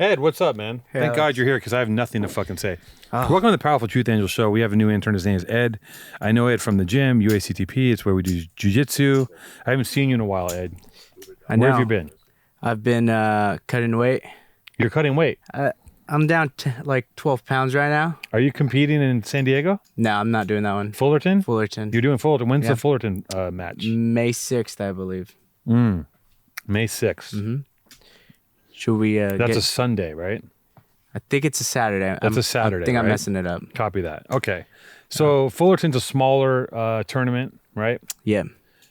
Ed, what's up, man? Hey, Thank Alex. God you're here because I have nothing to fucking say. Oh. Welcome to the Powerful Truth Angel Show. We have a new intern. His name is Ed. I know Ed from the gym, UACTP. It's where we do jiu-jitsu. I haven't seen you in a while, Ed. Where have you been? I've been cutting weight. You're cutting weight. I'm down like 12 pounds right now. Are you competing in San Diego? No, I'm not doing that one. Fullerton? Fullerton. You're doing Fullerton. When's Yeah. the Fullerton match? May 6th, I believe. May 6th. Mm-hmm. Should we That's a Sunday, right? I think it's a Saturday. That's a Saturday, I think I'm right? messing it up. Copy that. Okay. So Fullerton's a smaller tournament, right? Yeah.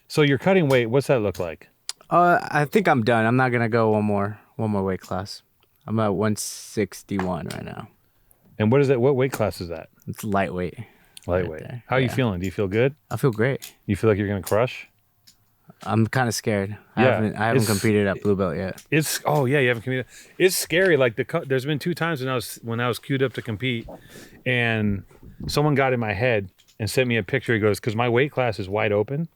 So you're cutting weight. What's that look like? I think I'm done. I'm not gonna go one more weight class. I'm at 161 right now. And what is that? What weight class is that? It's lightweight. Lightweight. there. How are you Yeah. feeling? Do you feel good? I feel great. You feel like you're gonna crush? I'm kind of scared. Yeah, I haven't it's- competed at blue belt yet. You haven't competed. It's scary. Like there's been 2 times when I was queued up to compete, and someone got in my head and sent me a picture. He goes, "Because my weight class is wide open,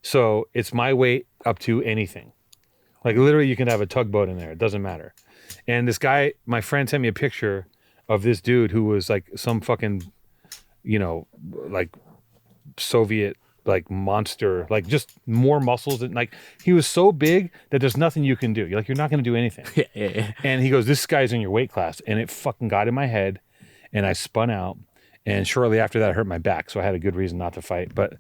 so it's my weight up to anything. Like literally, you can have a tugboat in there. It doesn't matter." And this guy, my friend, sent me a picture of this dude who was like some fucking, like Soviet. Like monster, like just more muscles and like he was so big that there's nothing you can do. You're not going to do anything. Yeah. And he goes, "This guy's in your weight class," and it fucking got in my head, and I spun out. And shortly after that, I hurt my back, so I had a good reason not to fight. But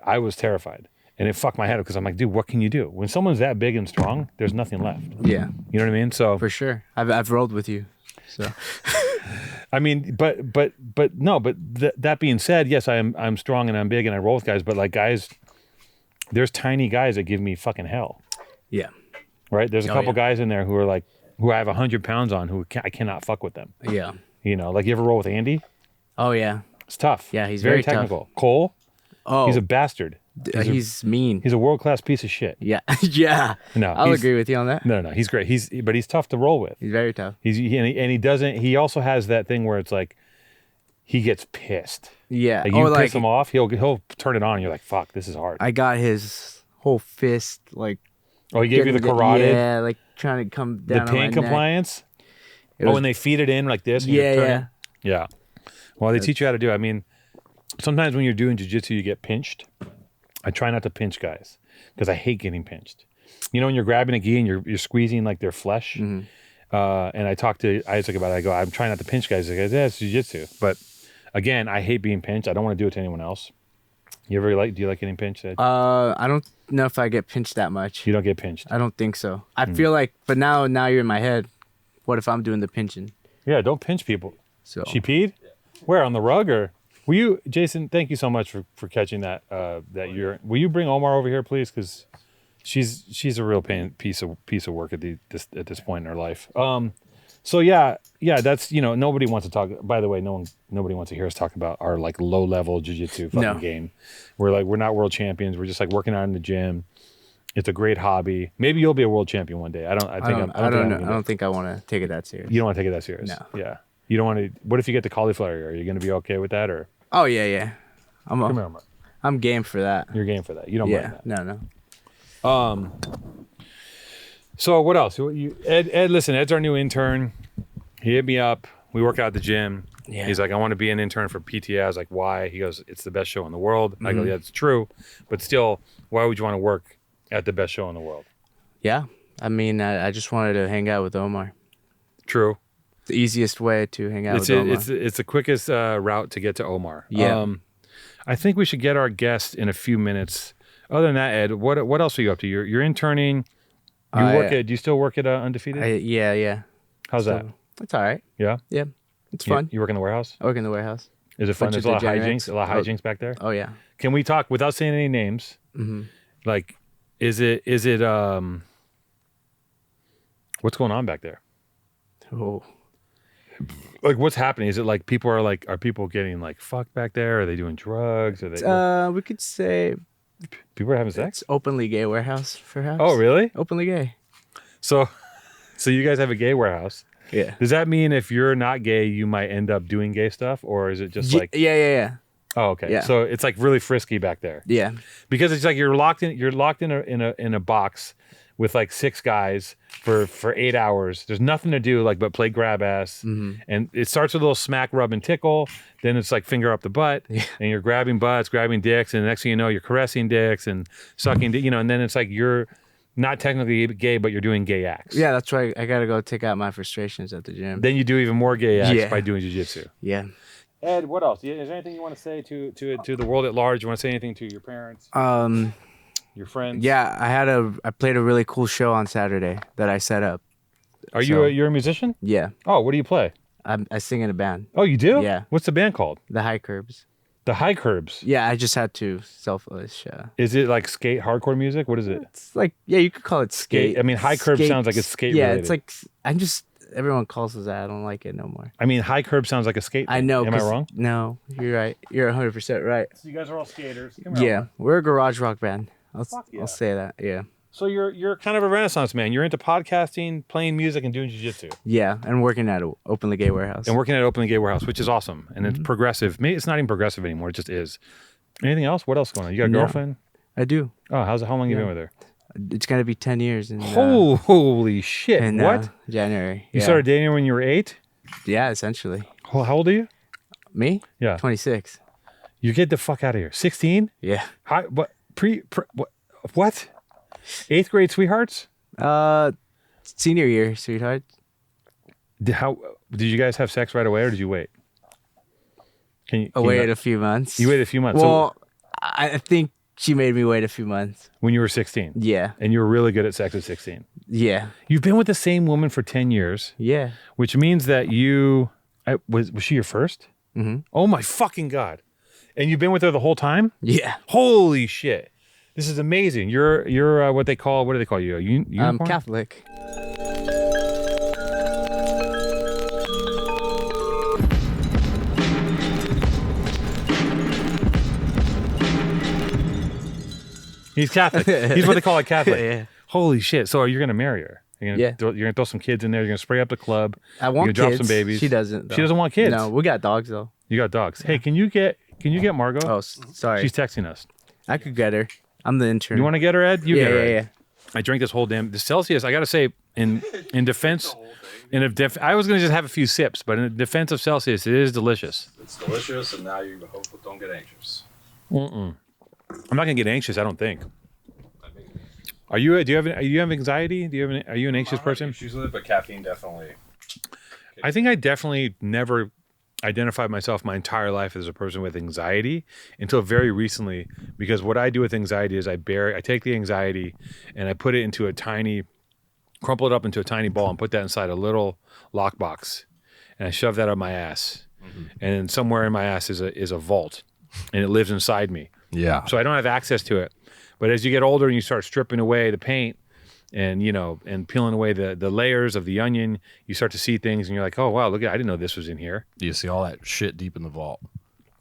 I was terrified, and it fucked my head up because I'm like, dude, what can you do when someone's that big and strong? There's nothing left. Yeah. You know what I mean? So For sure. I've rolled with you. So I mean, that being said, yes, I'm strong and I'm big and I roll with guys, but like guys, there's tiny guys that give me fucking hell. yeah. Right? There's a couple yeah. guys in there who are like, who I have 100 pounds on, who I cannot fuck with them. Yeah. Like you ever roll with Andy? Oh yeah. It's tough. Yeah, he's very very tough. technical. Cole? Oh, He's a bastard. he's mean. He's a world-class piece of shit. Yeah. Yeah. No, I'll agree with you on that. No, he's great. But he's tough to roll with. He's very tough. He doesn't. He also has that thing where it's like, he gets pissed. Yeah. Like you piss him off, he'll turn it on. And you're like, fuck, this is hard. I got his whole fist like. Oh, he gave you the carotid, Yeah, like trying to come the down. on my pain neck. compliance. It was- when they feed it in like this. And you're Yeah, turning- yeah. Yeah. Well, they teach you how to do it. I mean, sometimes when you're doing jiu-jitsu, you get pinched. I try not to pinch guys because I hate getting pinched. When you're grabbing a gi and you're squeezing like their flesh. Mm-hmm. And I talked to Isaac about it. I go, I'm trying not to pinch guys. He goes, yeah, it's jiu-jitsu. But again, I hate being pinched. I don't want to do it to anyone else. Do you like getting pinched, Ed? I don't know if I get pinched that much. You don't get pinched. I don't think so. I feel like, but now you're in my head. What if I'm doing the pinching? Yeah, don't pinch people. So She peed? Where, on the rug or? Will you, Jason, thank you so much for catching that urine. Will you bring Omar over here, please? Because she's a real piece of work at this point in her life. So yeah, that's, nobody wants to talk. By the way, nobody wants to hear us talk about our like low level jiu-jitsu fucking game. We're not world champions. We're just like working out in the gym. It's a great hobby. Maybe you'll be a world champion one day. I don't think I want to take it that serious. You don't want to take it that serious. No. Yeah. You don't want to. What if you get the cauliflower? Are you going to be okay with that or? Oh yeah. Come here, Omar. I'm game for that. You're game for that. You don't mind Yeah. that. No. So what else? Ed, listen, Ed's our new intern. He hit me up. We work out at the gym. Yeah. He's like, I want to be an intern for PTA. I was like, why? He goes, it's the best show in the world. I go, yeah, it's true. But still, why would you want to work at the best show in the world? Yeah. I mean, I just wanted to hang out with Omar. True. The easiest way to hang out with Omar. It's the quickest route to get to Omar. Yeah. I think we should get our guest in a few minutes. Other than that, Ed, what else are you up to? You're interning. Do you still work at Undefeated? Yeah. How's that? It's all right. Yeah? Yeah. It's fun. You work in the warehouse? I work in the warehouse. Is it fun? Bunch There's of a lot of degenerates. hijinks. A lot of hijinks back there. Oh yeah. Can we talk without saying any names? Mm-hmm. Like, is it what's going on back there? Oh. Like, what's happening? Is it like are people getting like fucked back there? Are they doing drugs? Are they? We could say People are having sex? it's openly gay warehouse, perhaps. Oh, really? Openly gay. So you guys have a gay warehouse. Yeah. Does that mean if you're not gay, you might end up doing gay stuff? Or is it just like... Yeah. Oh, okay. Yeah. So it's like really frisky back there. Yeah. Because it's like you're locked in a box with like 6 guys for 8 hours. There's nothing to do like but play grab ass. And it starts with a little smack, rub, and tickle. Then it's like finger up the butt, and you're grabbing butts, grabbing dicks, and the next thing you know, you're caressing dicks and sucking, and then it's like you're not technically gay, but you're doing gay acts. Yeah, that's right. I gotta go take out my frustrations at the gym. Then you do even more gay acts by doing jiu-jitsu. Yeah. Ed, what else? Is there anything you want to say to the world at large? You want to say anything to your parents? Your friends? Yeah, I played a really cool show on Saturday that I set up. You're a musician? Yeah. Oh, what do you play? I sing in a band. Oh, you do? Yeah. What's the band called? The High Curbs. The High Curbs. Yeah, I just had to selfish. Is it like skate hardcore music? What is it? It's like, yeah, you could call it skate. I mean, High Curbs sounds like it's skate related. It's like, everyone calls it that. I don't like it no more. I mean, High Curb sounds like a skate thing. I know. Am I wrong? No, you're right. You're 100% right. So you guys are all skaters. We're a garage rock band. I'll say that. Yeah. So you're kind of a Renaissance man. You're into podcasting, playing music, and doing jiu-jitsu. Yeah, and working at an openly gay warehouse. Which is awesome. And it's progressive. Maybe it's not even progressive anymore. It just is. Anything else? What else going on? You got a girlfriend? I do. Oh, how long you been with her? It's gonna be 10 years. Holy shit! What? January. You started dating her when you were 8? Yeah, essentially. Well, how old are you? Me? Yeah. 26. You get the fuck out of here. 16? Yeah. What? What? 8th grade sweethearts? Senior year sweetheart. Did you guys have sex right away, or did you wait? Wait a few months. You waited a few months. Well, I think she made me wait a few months. When you were 16? Yeah. And you were really good at sex at 16? Yeah. You've been with the same woman for 10 years. Yeah. Which means that was she your first? Mm-hmm. Oh my fucking God. And you've been with her the whole time? Yeah. Holy shit. This is amazing. You're what do they call you? A unicorn? Catholic. He's Catholic. He's what they call a Catholic. Yeah. Holy shit. So you're going to marry her? You're gonna throw some kids in there. You're gonna spray up the club. I want kids. Drop some babies. She doesn't. She doesn't want kids. No, we got dogs though. You got dogs. Yeah. Hey, can you get Margaux? Oh, sorry. She's texting us. I could get her. I'm the intern. You want to get her, Ed? You get her. Yeah. I drank this whole the Celsius. I gotta say, in defense, I was gonna just have a few sips, but in defense of Celsius, it is delicious. It's delicious, and now you hope don't get anxious. I'm not gonna get anxious. I don't think. Do you have anxiety? Are you an anxious person? Usually, but caffeine definitely. I think I definitely never identified myself my entire life as a person with anxiety until very recently, because what I do with anxiety is I take the anxiety and I put it crumple it up into a tiny ball and put that inside a little lockbox, and I shove that up my ass. And somewhere in my ass is a vault, and it lives inside me. Yeah. So I don't have access to it. But as you get older and you start stripping away the paint and peeling away the layers of the onion, you start to see things and you're like, oh wow, look, I didn't know this was in here. You see all that shit deep in the vault.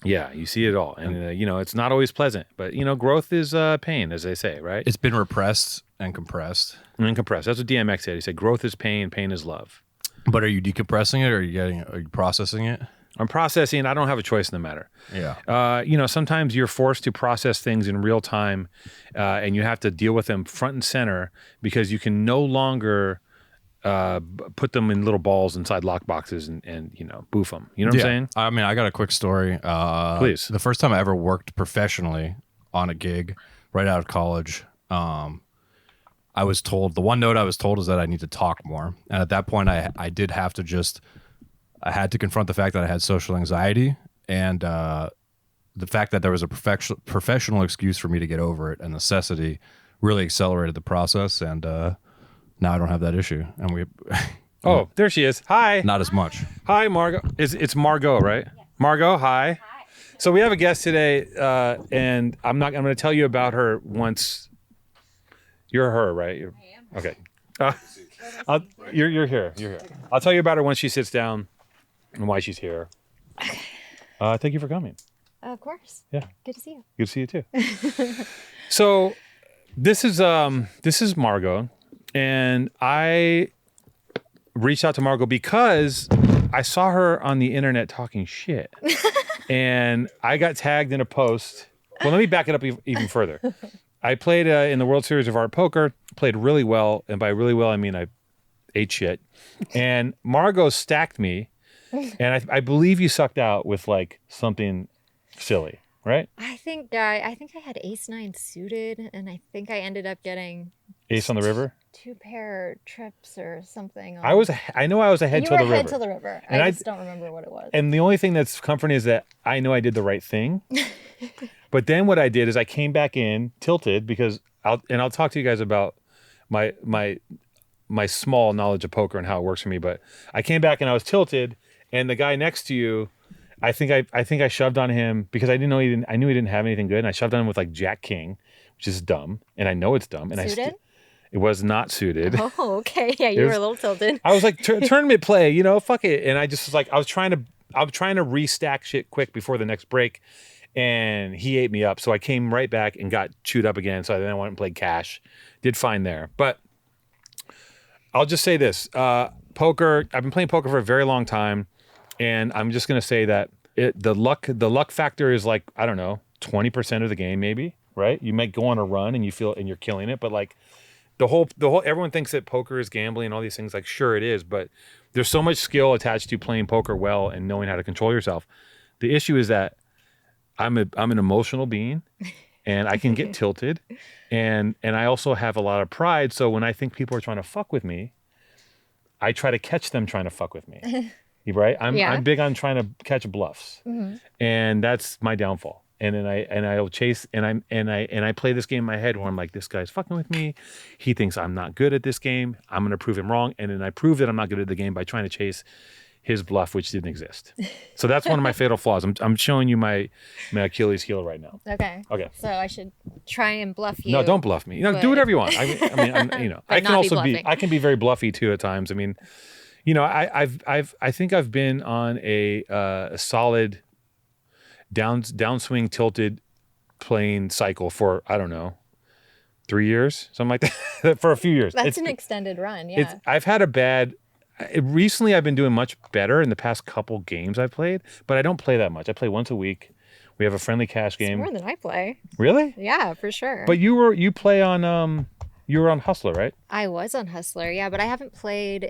Yeah, you see it all. And it's not always pleasant, but growth is pain, as they say, right? It's been repressed and compressed. And compressed. That's what DMX said. He said growth is pain, pain is love. But are you decompressing it, or are you processing it? I'm processing. I don't have a choice in the matter. Yeah. Sometimes you're forced to process things in real time, and you have to deal with them front and center because you can no longer put them in little balls inside lock boxes and boof them. You know what I'm saying? I mean, I got a quick story. Please. The first time I ever worked professionally on a gig right out of college, I was told, the one note I was told is that I need to talk more. And at that point, I did have to I had to confront the fact that I had social anxiety, and the fact that there was a professional excuse for me to get over it, and necessity really accelerated the process. And now I don't have that issue. And oh, there she is. Hi. Not as much. Hi, Margaux. It's Margaux, right? Yeah. Margaux, hi. So we have a guest today, and I'm going to tell you about her once. You're her, right? I am. Okay. You're here. You're here. I'll tell you about her once she sits down and why she's here. Thank you for coming. Of course. Yeah. Good to see you. Good to see you too. So this is Margaux, and I reached out to Margaux because I saw her on the internet talking shit, and I got tagged in a post. Well, let me back it up even further. I played in the World Series of Art Poker played really well, and by really well I mean I ate shit. And Margaux stacked me, and I believe you sucked out with like something silly, right? I think I had ace nine suited, and I think I ended up getting Ace on the river. 2 pair trips or something. I know I was ahead You till were the ahead river. till the river. And I just don't remember what it was. And the only thing that's comforting is that I know I did the right thing. But then what I did is I came back in tilted because I'll talk to you guys about my small knowledge of poker and how it works for me. But I came back and I was tilted, and the guy next to you, I think I shoved on him because I knew he didn't have anything good, and I shoved on him with like Jack King, which is dumb, and I know it's dumb. And Suited? it was not suited. Oh, okay. Yeah, you were a little tilted. I was like, tournament play, fuck it. And I just was like, I was trying to restack shit quick before the next break, and he ate me up. So I came right back and got chewed up again. So then I went and played cash, did fine there. But I'll just say this: poker. I've been playing poker for a very long time, and I'm just gonna say that the luck factor is like, I don't know, 20% of the game, maybe. Right? You might go on a run and you're killing it, but like. The whole everyone thinks that poker is gambling and all these things. Like, sure it is, but there's so much skill attached to playing poker well and knowing how to control yourself. The issue is that I'm an emotional being, and I can get tilted, and I also have a lot of pride. So when I think people are trying to fuck with me, I try to catch them trying to fuck with me. Right? I'm big on trying to catch bluffs, and that's my downfall. And then I'll chase and I play this game in my head where I'm like, this guy's fucking with me. He thinks I'm not good at this game. I'm gonna prove him wrong. And then I prove that I'm not good at the game by trying to chase his bluff, which didn't exist. So that's one of my fatal flaws. I'm showing you my Achilles heel right now. Okay. Okay. So I should try and bluff you. No, don't bluff me. Do whatever you want. I mean, I can also I can be very bluffy too at times. I mean, I think I've been on a solid downswing tilted playing cycle for, I don't know, 3 years, something like that. For a few years. That's an extended run. Yeah. I've had a bad. Recently, I've been doing much better in the past couple games I've played, but I don't play that much. I play once a week. We have a friendly cash game. It's more than I play. Really? Yeah, for sure. But you were on Hustler, right? I was on Hustler, yeah, but I haven't played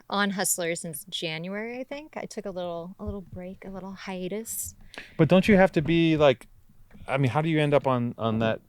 on Hustler since January, I think. I took a little break, a little hiatus. But don't you have to be like, I mean, how do you end up on that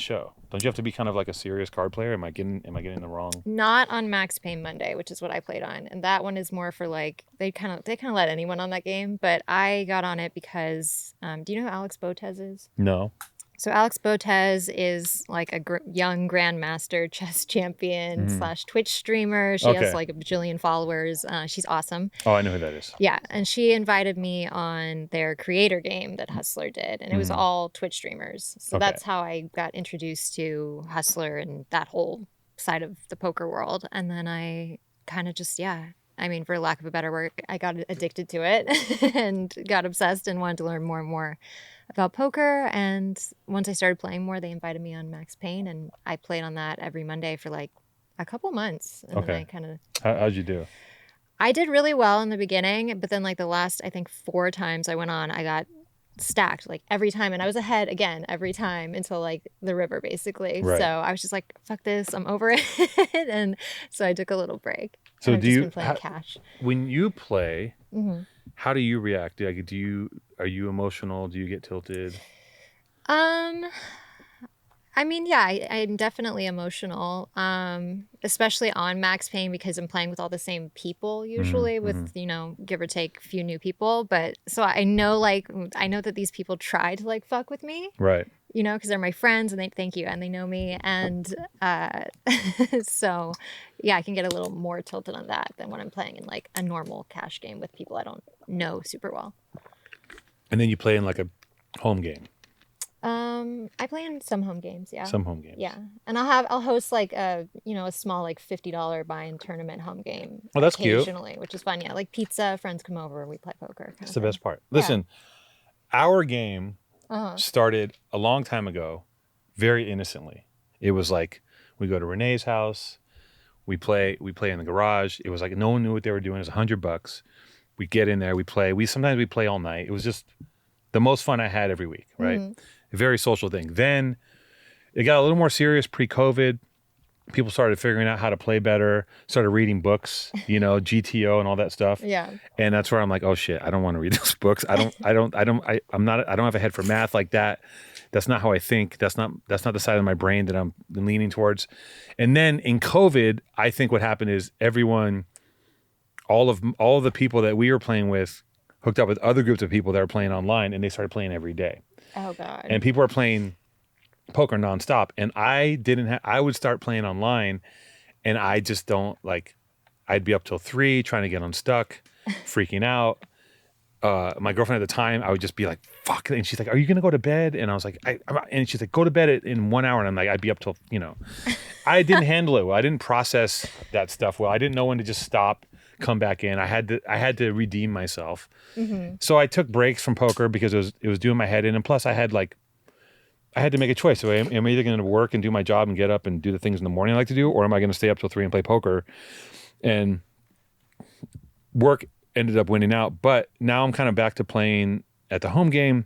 show? Don't you have to be kind of like a serious card player? Am I getting the wrong? Not on Max Payne Monday, which is what I played on, and that one is more for like they kind of let anyone on that game. But I got on it because do you know who Alex Botez is? No. So Alex Botez is like a young grandmaster chess champion / Twitch streamer. She has like a bajillion followers. She's awesome. Oh, I know who that is. Yeah, and she invited me on their creator game that Hustler did, and it was all Twitch streamers. So that's how I got introduced to Hustler and that whole side of the poker world. And then I kind of just, I mean, for lack of a better word, I got addicted to it and got obsessed and wanted to learn more and more about poker. And once I started playing more, they invited me on Max Payne, and I played on that every Monday for like a couple months. And then I kind of... How'd you do? I did really well in the beginning, but then like the last, I think 4 times I went on, I got stacked like every time, and I was ahead again every time until like the river basically. Right. So I was just like, fuck this, I'm over it. And so I took a little break. So I've just been playing cash. When you play, how do you react? Are you emotional? Do you get tilted? I mean, yeah, I'm definitely emotional, especially on Max Payne because I'm playing with all the same people usually with, give or take a few new people. But so I know that these people try to like fuck with me. Right. Because they're my friends and they thank you and they know me. And so, yeah, I can get a little more tilted on that than when I'm playing in like a normal cash game with people I don't know super well. And then you play in like a home game. I play in some home games, yeah. Some home games. Yeah. And I'll host like a small like $50 buy-in tournament home game. Oh, that's occasionally, cute. Which is fun. Yeah, like pizza, friends come over, we play poker. That's the best part. Listen, our game started a long time ago, very innocently. It was like we go to Renee's house, we play in the garage. It was like no one knew what they were doing. It was $100. We get in there, we play. Sometimes we play all night. It was just the most fun I had every week, right? A very social thing. Then it got a little more serious pre-COVID. People started figuring out how to play better, started reading books, GTO and all that stuff. Yeah. And that's where I'm like, oh shit, I don't want to read those books. I don't have a head for math like that. That's not how I think. That's not the side of my brain that I'm leaning towards. And then in COVID, I think what happened is all of the people that we were playing with hooked up with other groups of people that were playing online, and they started playing every day. Oh God. And people are playing poker nonstop. And I would start playing online, and I just don't I'd be up till 3 trying to get unstuck, freaking out. My girlfriend at the time, I would just be like, fuck. And she's like, are you going to go to bed? And I was like, and she's like, go to bed in 1 hour. And I'm like, I'd be up till, I didn't handle it well. I didn't process that stuff well. I didn't know when to just stop, come back in. I had to redeem myself. Mm-hmm. So I took breaks from poker because it was doing my head in. And plus I had to make a choice. So am I either going to work and do my job and get up and do the things in the morning I like to do, or am I going to stay up till 3 and play poker? And work ended up winning out. But now I'm kind of back to playing at the home game,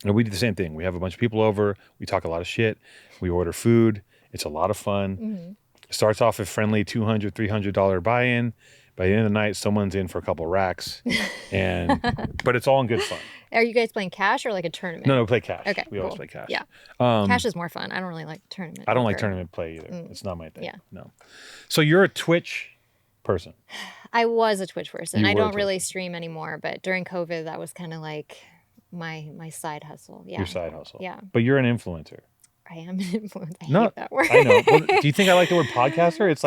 and we do the same thing. We have a bunch of people over. We talk a lot of shit. We order food. It's a lot of fun. Mm-hmm. Starts off a friendly $200, $300 buy-in. By the end of the night, someone's in for a couple racks, but it's all in good fun. Are you guys playing cash or like a tournament? No, we play cash. Okay, we always play cash. Yeah, cash is more fun. I don't really like tournament. I don't like tournament play either. It's not my thing. Yeah. No. So you're a Twitch person. I was a Twitch person. You I were a don't Twitch really stream anymore, but during COVID, that was kind of like my side hustle. Yeah. Your side hustle. Yeah. But you're an influencer. I am an influencer. I No, hate that word. I know. Well, do you think I like the word podcaster? It's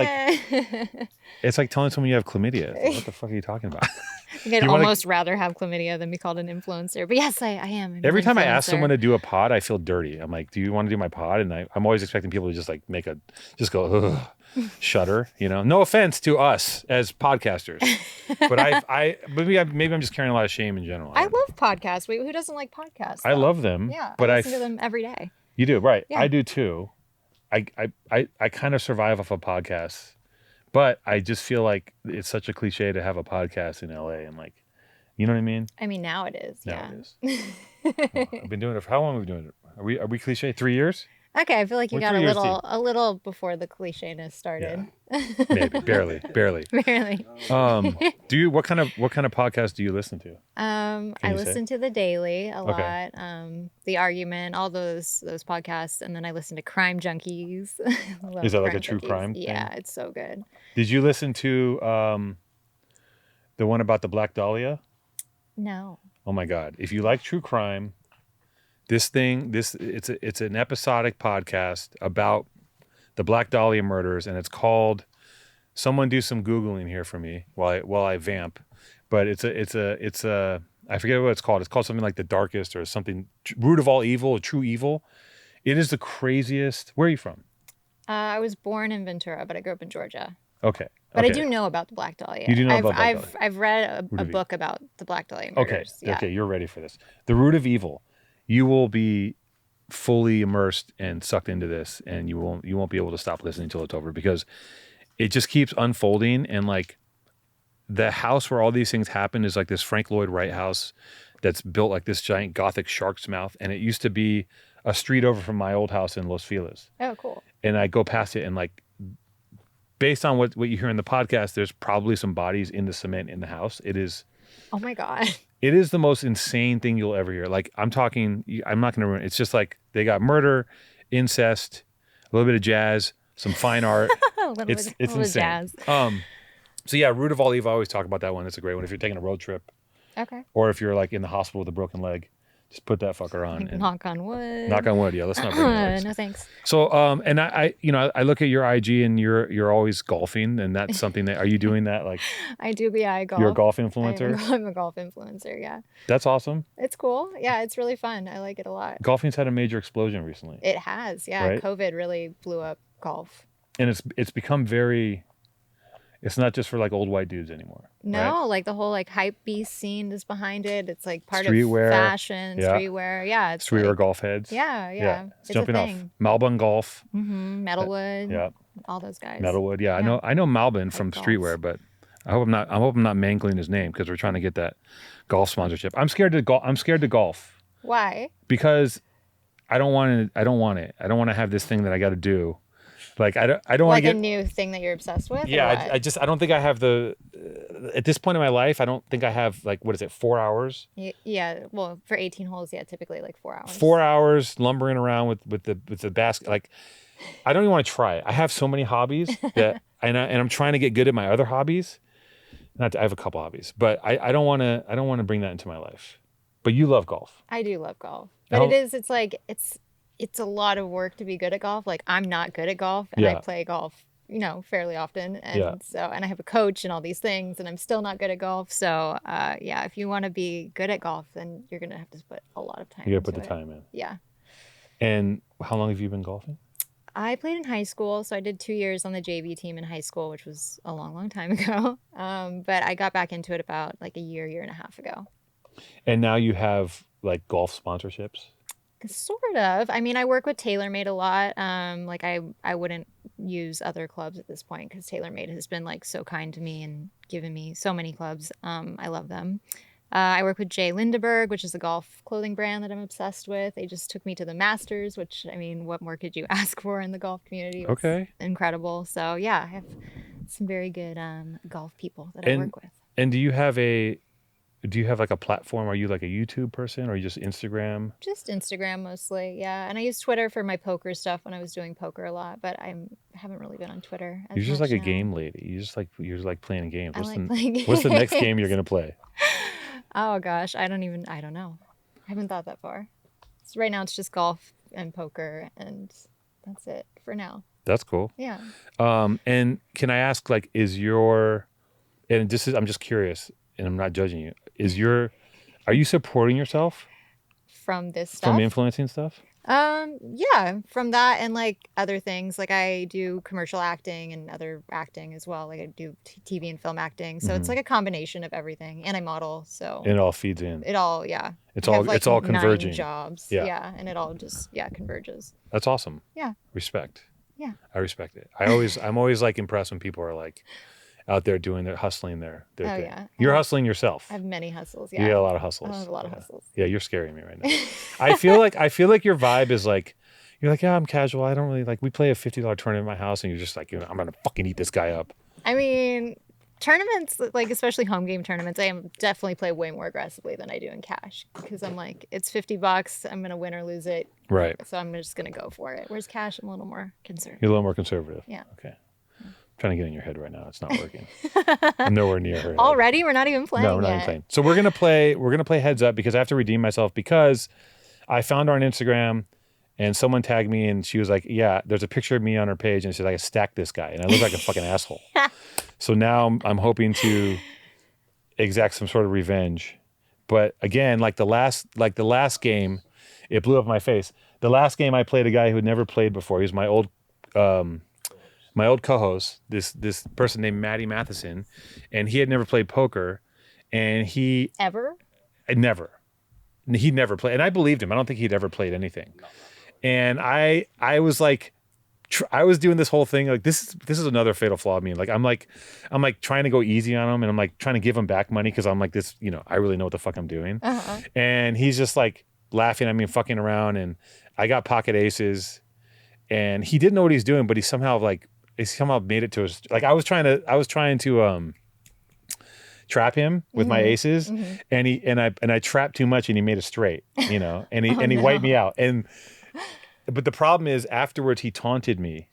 like telling someone you have chlamydia. It's like, what the fuck are you talking about? I think I'd almost rather have chlamydia than be called an influencer. But yes, I am. An Every time I influencer. ask someone to do a pod, I feel dirty. I'm like, do you want to do my pod? And I'm always expecting people to just like go, ugh, shudder. No offense to us as podcasters, but maybe I'm just carrying a lot of shame in general. I love podcasts. Wait, who doesn't like podcasts? I love them. Yeah, but I listen to them every day. You do, right? Yeah. I do too. I kind of survive off of podcasts, but I just feel like it's such a cliche to have a podcast in LA, and you know what I mean? I mean, now it is. Now it is. Well, I've been doing it for how long have we been doing it? Are we cliche? 3 years? Okay, I feel like you We're got 3 years deep. a little before the clichéness started. Yeah. Maybe, barely. Barely. What kind of podcast do you listen to? I listen to The Daily a Okay. lot. The Argument, all those podcasts, and then I listen to Crime Junkies. Love Is that like Crime a true Junkies. crime thing? Yeah, it's so good. Did you listen to the one about the Black Dahlia? No. Oh my God! If you like true crime, it's an episodic podcast about the Black Dahlia murders, and it's called. Someone do some Googling here for me while I vamp, but it's a I forget what it's called. It's called something like The Darkest or something. Root of all evil, or true evil. It is the craziest. Where are you from? I was born in Ventura, but I grew up in Georgia. Okay. But I do know about the Black Dahlia. You do know about Black Dahlia. I've read a book about the Black Dahlia murders. Okay. Yeah. Okay, you're ready for this. The root of evil. You will be fully immersed and sucked into this, and you won't be able to stop listening until it's over, because it just keeps unfolding. And the house where all these things happen is like this Frank Lloyd Wright house that's built like this giant Gothic shark's mouth, and it used to be a street over from my old house in Los Feliz. Oh, cool. And I go past it, and based on what you hear in the podcast, there's probably some bodies in the cement in the house. It is. Oh my God. It is the most insane thing you'll ever hear. I'm talking. I'm not going to ruin it. It's just they got murder, incest, a little bit of jazz, some fine art. It's insane. Jazz. So yeah, root of all evil. I always talk about that one. It's a great one if you're taking a road trip, Okay. or if you're in the hospital with a broken leg. Just put that fucker on. And Knock on wood. knock on wood. Yeah, let's not bring it. No thanks. So, and I look at your IG, and you're always golfing, and that's something that, are you doing that? I do. Yeah, I golf. You're a golf influencer. I'm a golf influencer. Yeah. That's awesome. It's cool. Yeah, it's really fun. I like it a lot. Golfing's had a major explosion recently, It has. Yeah. Right? COVID really blew up golf. and it's become very. It's not just for old white dudes anymore. No, right? the whole hype beast scene is behind it. It's part Streetwear. of fashion, Yeah. streetwear. Yeah, it's Streetwear golf heads. Yeah. It's jumping off. Malbon Golf. Mm-hmm. Metalwood. Yeah. All those guys. Metalwood. Yeah, Yeah. I know Malbon from golf. Streetwear, but I hope I'm not mangling his name, because we're trying to get that golf sponsorship. I'm scared to golf Why? because I don't want it. I don't want to have this thing that I got to do. Like I don't want Like to get a new thing that you're obsessed with? Yeah, or what? I don't think I have the at this point in my life. I don't think I have like what is it, 4 hours? Yeah. Well, for 18 holes, yeah, typically like 4 hours. 4 hours lumbering around with the basket. Like I don't even want to try it. I have so many hobbies that and I'm trying to get good at my other hobbies. I have a couple hobbies, but I don't want to bring that into my life. But you love golf. I do love golf, but it's like it's a lot of work to be good at golf. Like I'm not good at golf, and I play golf, fairly often, and and I have a coach and all these things, and I'm still not good at golf. So yeah, if you want to be good at golf, then you're gonna have to put a lot of time. You gotta put the time in. Yeah. And how long have you been golfing? I played in high school, so I did 2 years on the JV team in high school, which was a long, long time ago. But I got back into it about like a year and a half ago. And now you have like golf sponsorships? Sort of. I mean, I work with TaylorMade a lot. Like I wouldn't use other clubs at this point because TaylorMade has been like so kind to me and given me so many clubs. I love them. I work with Jay Lindeberg, which is a golf clothing brand that I'm obsessed with. They just took me to the Masters, which, I mean, what more could you ask for in the golf community? It's incredible. So, yeah, I have some very good golf people that I work with. And do you have like a platform? Are you like a YouTube person or are you just Instagram? Just Instagram mostly, yeah. And I use Twitter for my poker stuff when I was doing poker a lot, but I haven't really been on Twitter. You're just like a game lady. You're like playing games. What's the next game you're gonna play? Oh gosh, I don't know. I haven't thought that far. So right now it's just golf and poker, and that's it for now. That's cool. Yeah. And can I ask, like, I'm just curious, and I'm not judging you. Are you supporting yourself from this stuff? From influencing stuff? Yeah, from that and like other things. Like I do commercial acting and other acting as well. Like I do TV and film acting. So it's like a combination of everything. And I model. So it all feeds in. It all, yeah. It's all converging. 9 jobs. Yeah. And it all just converges. That's awesome. Yeah. Respect. Yeah. I respect it. I'm always like impressed when people are like out there hustling their thing. Yeah. You're hustling yourself. I have many hustles. Yeah. You got a lot of hustles. I have a lot of hustles. Yeah, you're scaring me right now. I feel like your vibe is like, you're like, yeah, I'm casual. I don't really like, we play a $50 tournament in my house and you're just like, I'm going to fucking eat this guy up. I mean, tournaments, like especially home game tournaments, I definitely play way more aggressively than I do in cash because I'm like, it's $50. I'm going to win or lose it. Right. So I'm just going to go for it. Whereas cash, I'm a little more conservative. You're a little more conservative. Yeah. Okay. Trying to get in your head right now. It's not working. I'm nowhere near her. Already? We're not even playing. No, we're not even playing. So we're gonna play heads up because I have to redeem myself because I found her on Instagram and someone tagged me and she was like, yeah, there's a picture of me on her page and she's like, I stacked this guy and I look like a fucking asshole. So now I'm hoping to exact some sort of revenge. But again, like the last game, it blew up my face. The last game I played a guy who had never played before. He was my old co-host, this person named Matty Matheson, and he had never played poker, and he'd never played, and I believed him. I don't think he'd ever played anything. And I was like, I was doing this whole thing like this is another fatal flaw of me. Like I'm like trying to go easy on him, and I'm like trying to give him back money because I'm like this, I really know what the fuck I'm doing. Uh-huh. And he's just like laughing at me and fucking around, and I got pocket aces, and he didn't know what he's doing, but he somehow made it to us. Like I was trying to trap him with my aces, and I trapped too much, and he made it straight, and he wiped me out. But the problem is afterwards he taunted me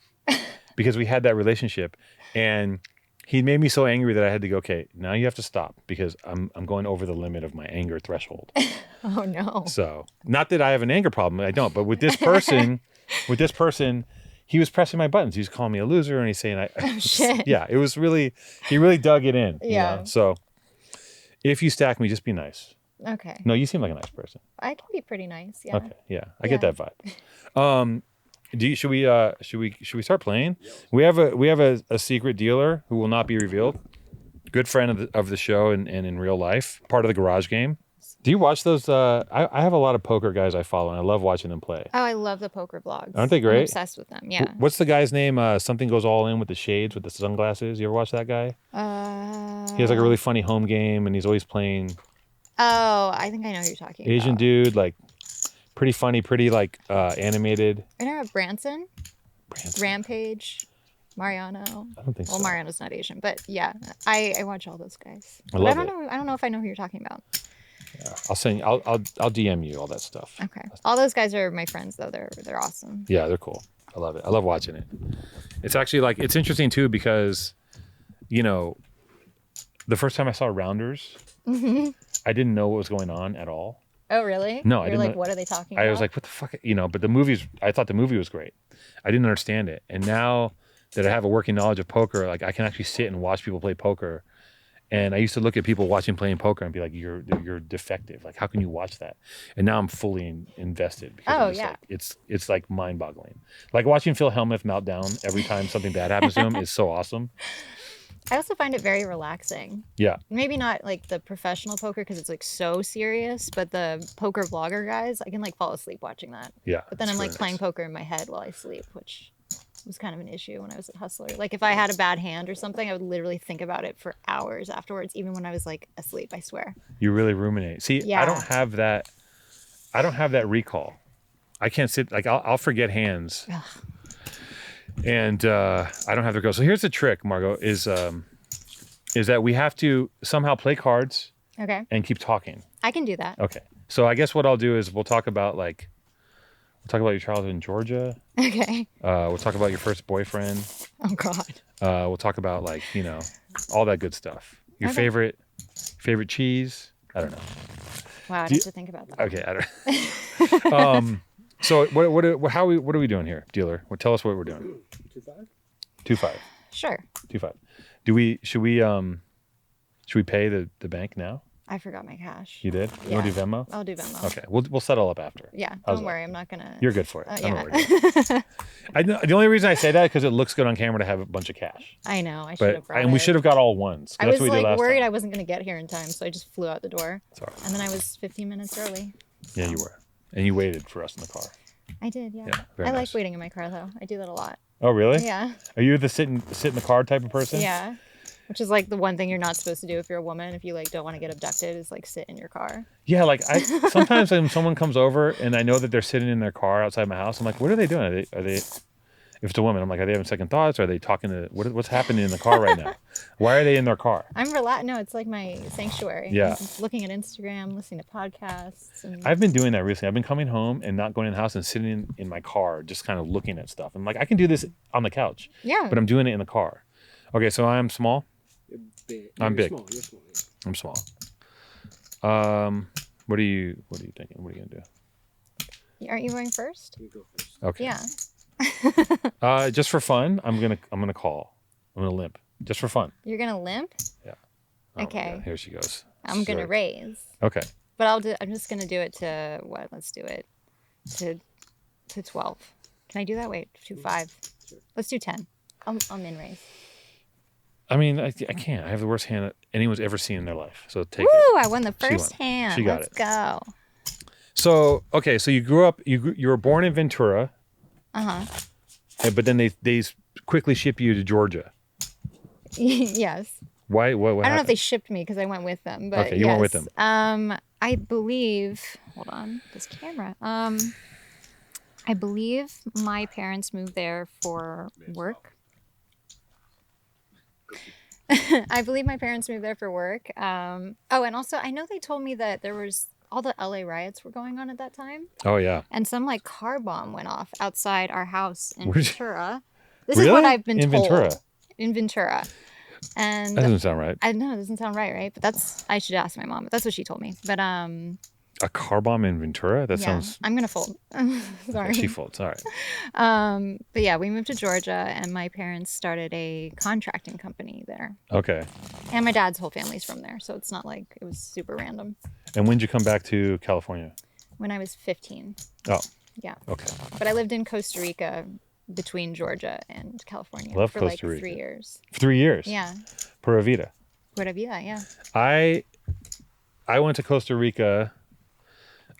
because we had that relationship, and he made me so angry that I had to go, okay, now you have to stop because I'm going over the limit of my anger threshold. Oh no. So not that I have an anger problem, I don't, but with this person, he was pressing my buttons. He was calling me a loser, and he's saying, shit. Yeah, it was really, he really dug it in. Yeah. So if you stack me, just be nice. Okay. No, you seem like a nice person. I can be pretty nice. Yeah. Okay. Yeah, I get that vibe. Should we start playing? Yeah. We have a secret dealer who will not be revealed. Good friend of the show and in real life, part of the garage game. Do you watch those? I have a lot of poker guys I follow, and I love watching them play. Oh, I love the poker blogs. Aren't they great? I'm obsessed with them. Yeah. What's the guy's name? Something Goes All In with the shades, with the sunglasses. You ever watch that guy? He has like a really funny home game, and he's always playing. Oh, I think I know who you're talking about. Asian dude, like pretty funny, pretty like animated. I know Branson, Branson. Rampage, Mariano. I don't think Well, so. Mariano's not Asian, but yeah, I watch all those guys. I But love don't it. know. I don't know if I know who you're talking about. Yeah. I'll send. I'll DM you all that stuff. Okay. All those guys are my friends though. They're awesome. Yeah, they're cool. I love it. I love watching it. It's actually like it's interesting too because, you know, the first time I saw Rounders, I didn't know what was going on at all. Oh really? No, I You're didn't like, know- what are they talking about? I was like, what the fuck, you know? But the movies, I thought the movie was great. I didn't understand it, and now that I have a working knowledge of poker, like I can actually sit and watch people play poker. And I used to look at people playing poker and be like, "You're defective. Like, how can you watch that?" And now I'm fully invested. Because Oh, I'm just yeah. like, it's like mind-boggling. Like watching Phil Hellmuth meltdown every time something bad happens to him is so awesome. I also find it very relaxing. Yeah, Maybe not like the professional poker because it's like so serious, but the poker vlogger guys, I can like fall asleep watching that. yeah. But then it's I'm like really playing nice. poker in my head while I sleep, which was kind of an issue when I was at Hustler. Like if I had a bad hand or something, I would literally think about it for hours afterwards, even when I was like asleep, I swear. You really ruminate. See, I Yeah. don't have that. I don't have that recall. I can't sit like I'll forget hands, Ugh. and I don't have the recall. So here's the trick, Margaux, is that we have to somehow play cards Okay. and keep talking. I can do that. Okay. So I guess what I'll do is we'll talk about your childhood in Georgia. Okay. We'll talk about your first boyfriend. Oh God. We'll talk about all that good stuff. Your Okay. favorite cheese. I don't know. Wow, I'd Do have you- to think about that. Okay, I don't. So what are we doing here, dealer? Well, tell us what we're doing. 2.5. Sure. 2.5. Should we pay the bank now? I forgot my cash. You did? You want to do Venmo? I'll do Venmo. Okay, we'll settle up after. Yeah, How's don't that? worry. I'm not gonna. You're good for it. Yeah. Don't worry. The only reason I say that is because it looks good on camera to have a bunch of cash. I know. I should But have brought and we it. should have got all ones. 'Cause I that's was what we did like last worried time. I wasn't gonna get here in time, so I just flew out the door. Sorry. And then I was 15 minutes early. Yeah, you were, and you waited for us in the car. I did, yeah. Yeah, very I nice. like waiting in my car though. I do that a lot. Oh, really? Yeah. Are you the sit in the car type of person? Yeah. Which is like the one thing you're not supposed to do if you're a woman. If you like don't want to get abducted, is like sit in your car. Yeah, like I sometimes when someone comes over and I know that they're sitting in their car outside my house, I'm like, what are they doing? Are they if it's a woman, I'm like, are they having second thoughts? Are they talking to what's happening in the car right now? Why are they in their car? I'm relaxed. No, it's like my sanctuary. Yeah. I'm looking at Instagram, listening to podcasts. And I've been doing that recently. I've been coming home and not going in the house and sitting in my car, just kind of looking at stuff. I'm like, I can do this on the couch, yeah. but I'm doing it in the car. Okay, so I'm small. Big. I'm You're big. Small. You're small. Yeah. I'm small. What are you thinking? What are you gonna do? Aren't you going first? You go first. Okay. Yeah. Just for fun, I'm gonna call. I'm gonna limp. Just for fun. You're gonna limp? Oh my Okay. God, here she goes. I'm gonna Sure. raise. Okay. But I'm just gonna do it to what? Let's do it to 12. Can I do that? Wait, to 5. Sure. Let's do 10. I'll min raise. I mean, I can't. I have the worst hand that anyone's ever seen in their life. So take Woo! it. I won the She first won. hand. She got Let's it. go. So okay, so you grew up. You were born in Ventura, but then they quickly ship you to Georgia. Yes. Why? What I don't know if happened? they shipped me because I went with them. But Okay, you went with them. I believe. Hold on, this camera. I believe my parents moved there for work. I believe my parents moved there for work. Oh, and also I know they told me that there was all the LA riots were going on at that time, Oh yeah. and some like car bomb went off outside our house in Where'd you- Ventura. This is what Really? I've been In told. Ventura? In Ventura. And That doesn't sound right. I know it doesn't sound right, but I should ask my mom, but that's what she told me. But A car bomb in Ventura? That yeah, sounds. I'm gonna fold. Sorry. She folds. All right. But yeah, we moved to Georgia, and my parents started a contracting company there. Okay. And my dad's whole family's from there, so it's not like it was super random. And when did you come back to California? When I was 15, Oh. yeah. Okay. But I lived in Costa Rica between Georgia and California Love for Costa like Rica. 3 years. 3 years. Yeah, Pura Vida. Pura Vida, yeah. I went to Costa Rica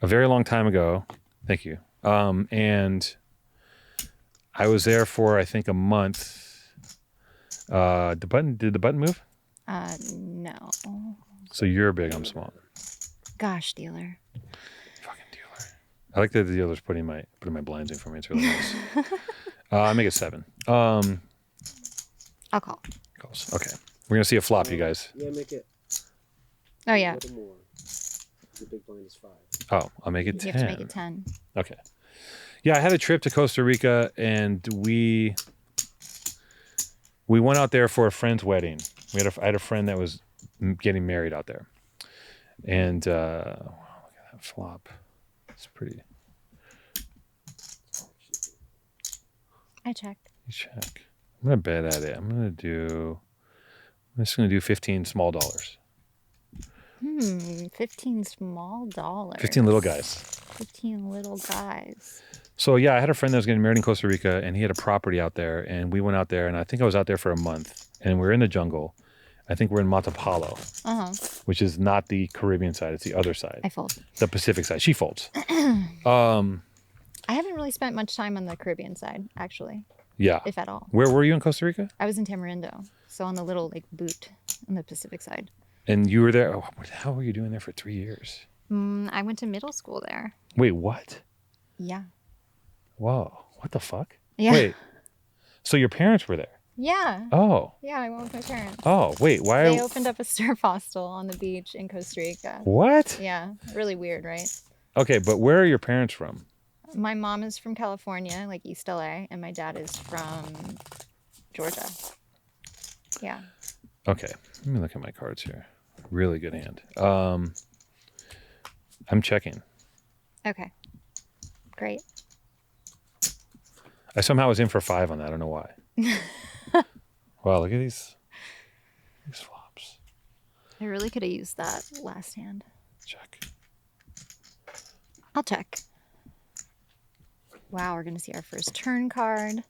a very long time ago. Thank you. And I was there for I think a month. Did the button move? No. So you're big, I'm small. Gosh, dealer. Fucking dealer. I like that the dealer's putting my blinds in for me. It's really nice. I make it 7. I'll call. Calls. Okay. We're gonna see a flop, you guys. Yeah, make it Oh yeah, a little more. The big blind is 5. Oh, I'll make it you 10. have to make it 10. Okay. Yeah, I had a trip to Costa Rica, and we went out there for a friend's wedding. I had a friend that was getting married out there, and wow, look at that flop. It's pretty. I check. You check. I'm gonna bet at it. I'm just gonna do 15 small dollars. 15 small dollars. 15 little guys. 15 little guys. So yeah, I had a friend that was getting married in Costa Rica, and he had a property out there, and we went out there, and I think I was out there for a month, and we're in the jungle. I think we're in Matapalo, which is not the Caribbean side; it's the other side, I fold. the Pacific side. She folds. I haven't really spent much time on the Caribbean side, actually, Yeah. if at all. Where were you in Costa Rica? I was in Tamarindo, so on the little like boot on the Pacific side. And you were there. Oh, what the hell were you doing there for 3 years? I went to middle school there. Wait, what? Yeah. Whoa, what the fuck? Yeah. Wait, so your parents were there? Yeah. Oh. Yeah, I went with my parents. Oh, wait, why? They opened up a surf hostel on the beach in Costa Rica. What? Yeah, really weird, right? Okay, but where are your parents from? My mom is from California, like East LA, and my dad is from Georgia. Yeah. Okay, let me look at my cards here. Really good hand. I'm checking. Okay. Great. I somehow was in for 5 on that. I don't know why. Wow, look at these flops. I really could have used that last hand. Check. I'll check. Wow, we're going to see our first turn card.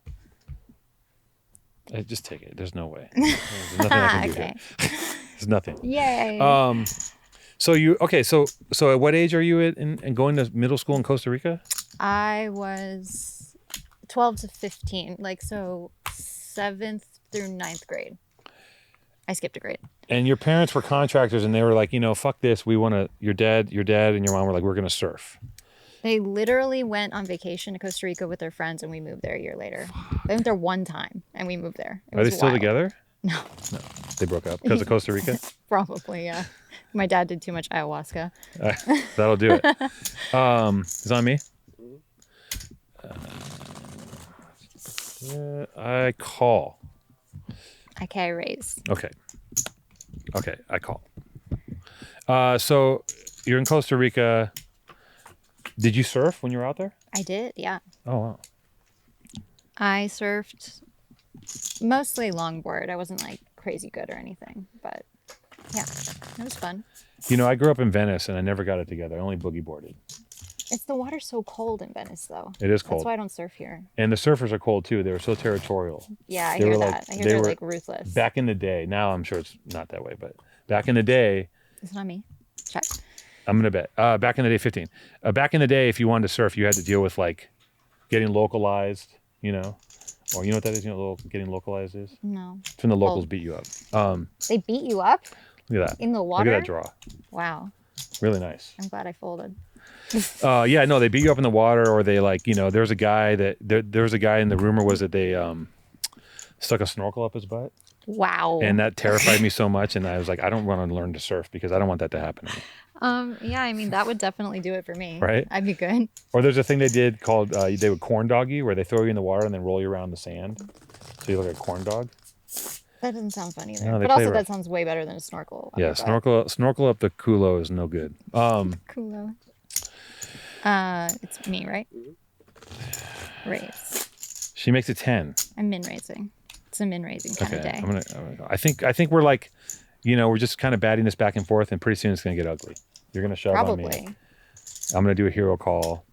Just take it. There's no way. There's nothing I can do Okay. here. There's nothing. Yay. So at what age are you in going to middle school in Costa Rica? I was 12 to 15, like so 7th through 9th grade. I skipped a grade. And your parents were contractors, and they were like, fuck this. We want to. Your dad, and your mom were like, we're gonna surf. They literally went on vacation to Costa Rica with their friends, and we moved there a year later. They went there one time, and we moved there. It Are they was still wild. together? No. No, they broke up because of Costa Rica. Probably, yeah. My dad did too much ayahuasca. That'll do it. Is it on me? I call. Okay, I raise. Okay, I call. So you're in Costa Rica. Did you surf when you were out there? I did, yeah. Oh, wow. I surfed mostly longboard. I wasn't like crazy good or anything, but yeah, it was fun. I grew up in Venice, and I never got it together. I only boogie boarded. It's the water's so cold in Venice, though. It is cold. That's why I don't surf here. And the surfers are cold, too. They were so territorial. Yeah, I They hear were that. like- I hear they they're were- like ruthless. Back in the day, now I'm sure it's not that way, but back in the day, Is it on me? Check. I'm going to bet. Back in the day, 15. Back in the day, if you wanted to surf, you had to deal with like getting localized, or you know what that is? Getting localized is? No. It's when the locals Well- beat you up. They beat you up Look at that. in the water? Look at that draw. Wow. Really nice. I'm glad I folded. Yeah, no, they beat you up in the water, or they there's a guy there was a guy, and the rumor was that they stuck a snorkel up his butt, Wow. and that terrified me so much, and I was like, I don't want to learn to surf because I don't want that to happen to me. Yeah, I mean, that would definitely do it for me. Right? I'd be good. Or there's a thing they did called they would corn dog you, where they throw you in the water and then roll you around the sand, so you look like a corn dog. That doesn't sound fun either. No, they but also, play that rough. sounds way better than a snorkel. up Yeah, your butt. snorkel up the culo is no good. Cool. It's me, right? Raise. She makes it 10. I'm min raising. It's a min raising kind of Okay, day. I'm gonna go. I think we're like, we're just kind of batting this back and forth, and pretty soon it's gonna get ugly. You're gonna shove on me. Probably. I'm gonna do a hero call.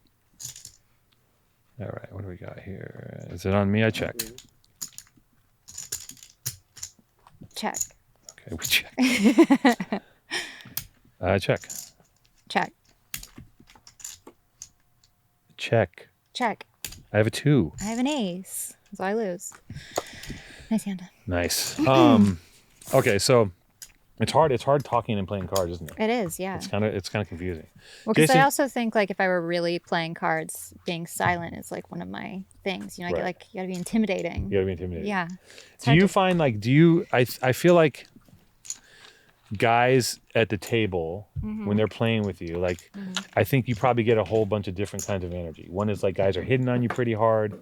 All right, what do we got here? Is it on me? I check. Check. Okay, we check. Check. Check. Check. Check. I have a 2. I have an ace, so I lose. Nice hand. Nice. Okay, so It's hard. It's hard talking and playing cards, isn't it? It is, yeah. It's kind of confusing. Well, because Jason- I also think like if I were really playing cards, being silent is like one of my things. You know, Right. you gotta be intimidating. You gotta be intimidated. Yeah. It's Do hard you to- find like I feel like guys at the table when they're playing with you, like I think you probably get a whole bunch of different kinds of energy. One is like guys are hitting on you pretty hard.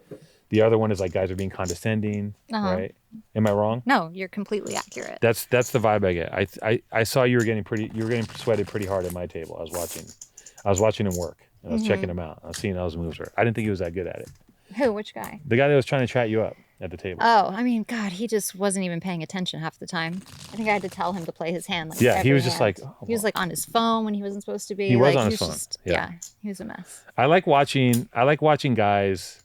The other one is like guys are being condescending, right? Am I wrong? No, you're completely accurate. That's the vibe I get. I saw you were getting sweated pretty hard at my table. I was watching him work and I was checking him out. I was seeing how his moves were. I didn't think he was that good at it. Who? Which guy? The guy that was trying to chat you up at the table. Oh, I mean, God, he just wasn't even paying attention half the time. I think I had to tell him to play his hand. Like, Yeah, he every was just hand. like, oh, he was like on his phone when he wasn't supposed to be. He was like, on his phone, Just, yeah. he was a mess. I like watching guys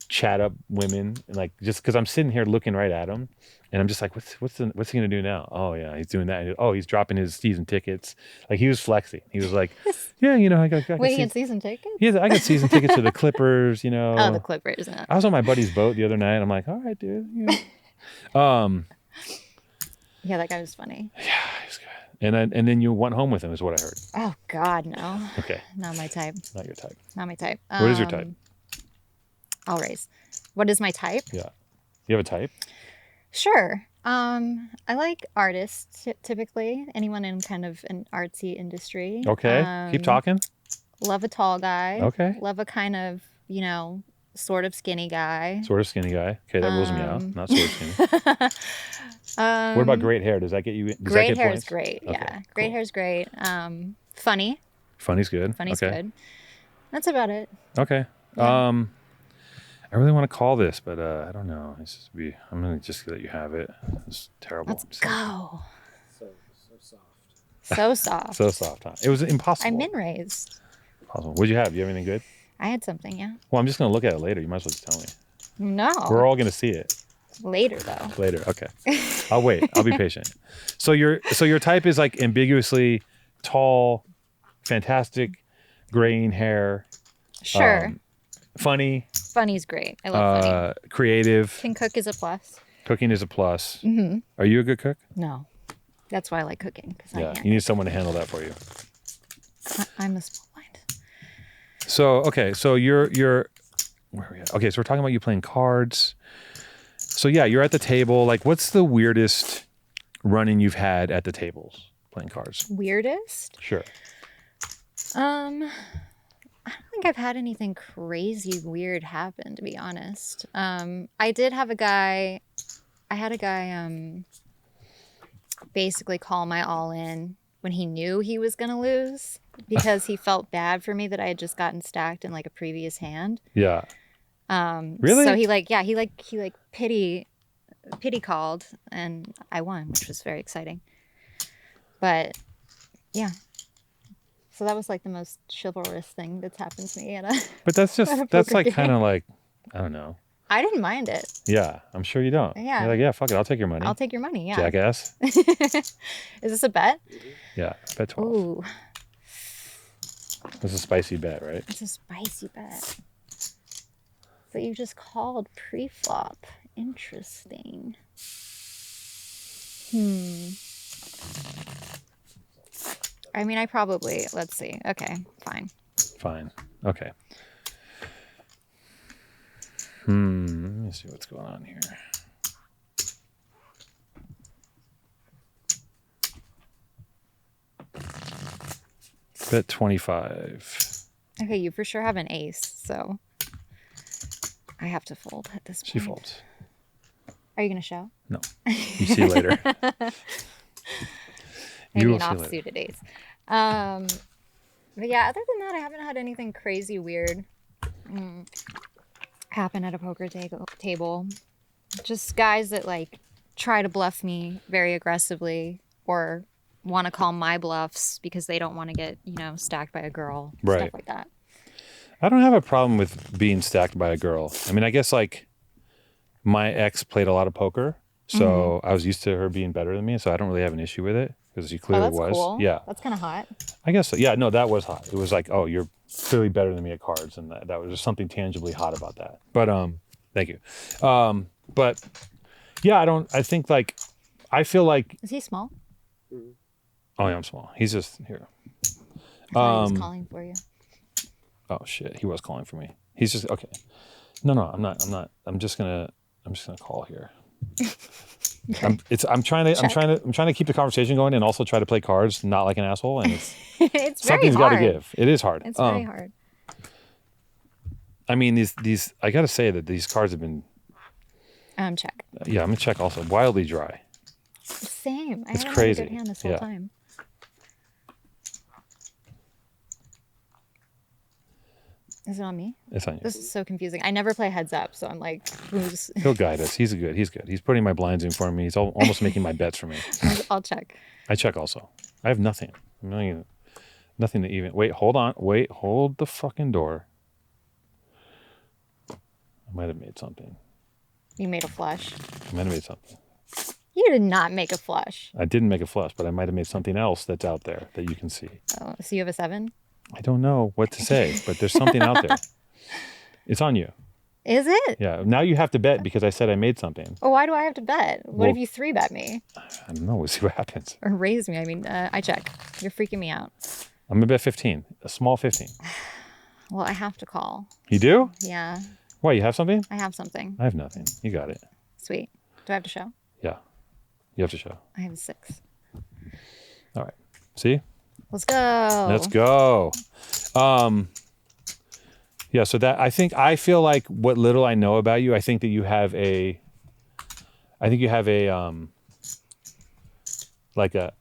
chat up women, and like just because I'm sitting here looking right at him, and I'm just like, what's he gonna do now? Oh yeah, he's doing that. Oh, he's dropping his season tickets. Like he was flexing. He was like, yeah, you know, I got Wait, he had season tickets? yeah, I got season tickets to the Clippers. You know, Oh, the Clippers. I was on my buddy's boat the other night. I'm like, all right, dude. You know. Yeah, that guy was funny. Yeah, he's good. And then you went home with him, is what I heard. Oh, God, no. Okay, Not my type. not your type. Not my type. What is your type? I'll raise. What is my type? Yeah, you have a type. Sure. I like artists typically. Anyone in kind of an artsy industry. Okay, keep talking. Love a tall guy. Okay. Love a kind of, sort of skinny guy. Sort of skinny guy. Okay, that rules me out. Not sort of skinny. What about great hair? Does that get you? Does that Great get hair points? is great. Okay, Yeah, great cool. hair is great. Funny. Funny's good. Funny's okay. good. That's about it. Okay. Yeah. I really want to call this, but I don't know. I'm gonna just let you have it. It's terrible. Let's go. So soft. So soft. So soft, huh? It was impossible. I'm min raised. Impossible. What'd you have? You have anything good? I had something, yeah. Well, I'm just gonna look at it later. You might as well just tell me. No. We're all gonna see it Later though. later. Okay. I'll wait. I'll be patient. So your type is like ambiguously tall, fantastic, graying hair, Sure. funny, Funny's great. I love funny. creative. Can cook is a plus. Cooking is a plus. Mm-hmm. Are you a good cook? No. That's why I like cooking. Because Yeah. You need someone to handle that for you. I'm a small mind. So okay, so you're where are we at? Okay, so we're talking about you playing cards. So yeah, you're at the table. Like, what's the weirdest run-in you've had at the tables playing cards? Weirdest? Sure. I don't think I've had anything crazy weird happen, to be honest. I did have a guy. I had a guy basically call my all in when he knew he was gonna lose because he felt bad for me that I had just gotten stacked in like a previous hand. Yeah. Really? So he pity called and I won, which was very exciting. But yeah. So that was like the most chivalrous thing that's happened to me at a But that's At a that's poker like game. kind of like, I don't know. I didn't mind it. Yeah, I'm sure you don't. Yeah. You're like, yeah, fuck it, I'll take your money. I'll take your money, yeah. Jackass. Is this a bet? Yeah, bet 12. Ooh, That's a spicy bet, right? it's a spicy bet. But you just called pre-flop. Interesting. I mean, let's see. Okay, fine. Fine. Okay. Let me see what's going on here. Bet 25. Okay, you for sure have an ace, so I have to fold at this point. She folds. Are you gonna show? No. You see later. Maybe will an see later. off-suited ace. But yeah, other than that, I haven't had anything crazy weird happen at a poker table. Just guys that like try to bluff me very aggressively or want to call my bluffs because they don't want to get, stacked by a girl. Right. Stuff like that. I don't have a problem with being stacked by a girl. I mean, I guess like my ex played a lot of poker, so I was used to her being better than me, so I don't really have an issue with it because she Oh, clearly that's was. cool. Yeah. That's kind of hot. I guess so. Yeah, no, that was hot. It was like, oh, you're clearly better than me at cards, and that was just something tangibly hot about that. But thank you. But yeah, I think like I feel like Is he small? Oh yeah, I'm small. He's just here. I thought he was calling for you. Oh shit, he was calling for me. He's just okay. No, I'm not. I'm just gonna call here. Okay. I'm trying to keep the conversation going and also try to play cards not like an asshole. And it's It's very something's got to hard. give. It is hard. It's very hard. I mean, these I gotta say that these cards have been. Check. Yeah, I'm gonna check also. Wildly dry. Same. It's I haven't crazy. had a good hand this whole Yeah. time. Is it on me? It's on you. This is so confusing. I never play heads up, so I'm like, who's? He'll guide us. He's good. He's putting my blinds in for me. He's almost making my bets for me. I'll check. I check also. I have nothing. I'm not even, nothing to even. Wait, hold on. Wait, hold the fucking door. I might have made something. You made a flush. I might have made something. You did not make a flush. I didn't make a flush, but I might have made something else that's out there that you can see. Oh, so you have a 7? I don't know what to say, but there's something out there. It's on you. Is it? Yeah. Now you have to bet because I said I made something. Well, why do I have to bet? What Well- if you 3-bet me I don't know. We'll see what happens. or raise me? I mean, I check. You're freaking me out. I'm gonna bet 15. A small 15. Well, I have to call. You do? Yeah, Why? You have something? I have something. I have nothing. You got it. Sweet. Do I have to show? Yeah. You have to show. I have a 6. All right. See? Let's go. Let's go. Yeah, so that I feel like what little I know about you, I think you have a like a